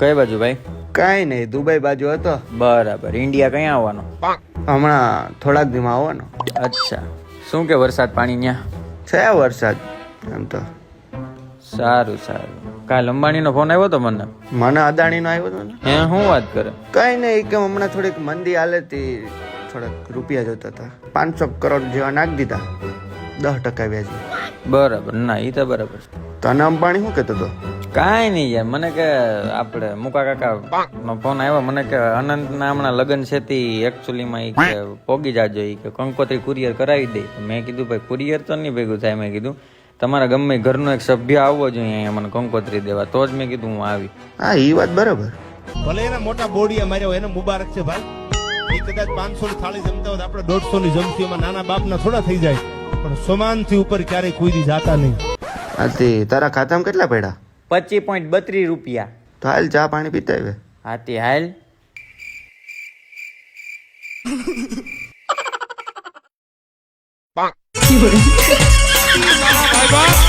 કઈ બાજુ ભાઈ? કાંઈ નહીં, દુબઈ બાજુ હતો. બરાબર. ઇન્ડિયા કઈ આવવાનો? હમણાં થોડાક દીમાં આવવાનો. અચ્છા. શું કે વરસાદ પાણી ન્યા? છે વરસાદ એમ તો. સારું સારું. કાલ અંબાણીનો ફોન આવ્યો તો મને. મને અદાણીનો આવ્યો હતો ને. હે, શું વાત કરે? કાંઈ નહીં, કે હમણાં થોડીક મંદી હાલે તી, થોડાક રૂપિયા જોતા હતા. 500 કરોડ જેવા નાખી દીધા, 10% વ્યાજ. બરાબર. ના, એ તો બરાબર. તને અંબાણી શું કહેતો હતો? કાંઈ નહીં યાર, મને કે આપણે મુકા કાકા નો ફોન આવ્યો. મને કે અનંતના હમણાં લગ્ન છે તે એકચ્યુઅલીમાં ઈ કે પોગી જાજો, ઈ કે કંકોત્રી કુરિયર કરાવી દે. મેં કીધું ભાઈ કુરિયર તો નહીં ભેગું થાય. મેં કીધું તમારા ગમે ઘરનો એક સભ્ય આવવો જોઈએ અહીંયા મને કંકોત્રી દેવા, તો જ મેં કીધું હું આવી. હા, એ વાત બરાબર. ભલે એના મોટા બોડીએ માર્યો, એને મુબારક છે ભાઈ. એ કદાચ 500 ની થાળી જમતા હોય, આપણે 150 ની જમતી, એમાં નાના બાપના થોડા થઈ જાય, પણ સમાનથી ઉપર ક્યારેય કોઈ દી જાતા નહીં. હાથી તારા ખાતામાં કેટલા પડ્યા? 25.32 રૂપિયા. તો હાલ ચા પાણી પીતા આવે. હાથી હાલ. Bye bye.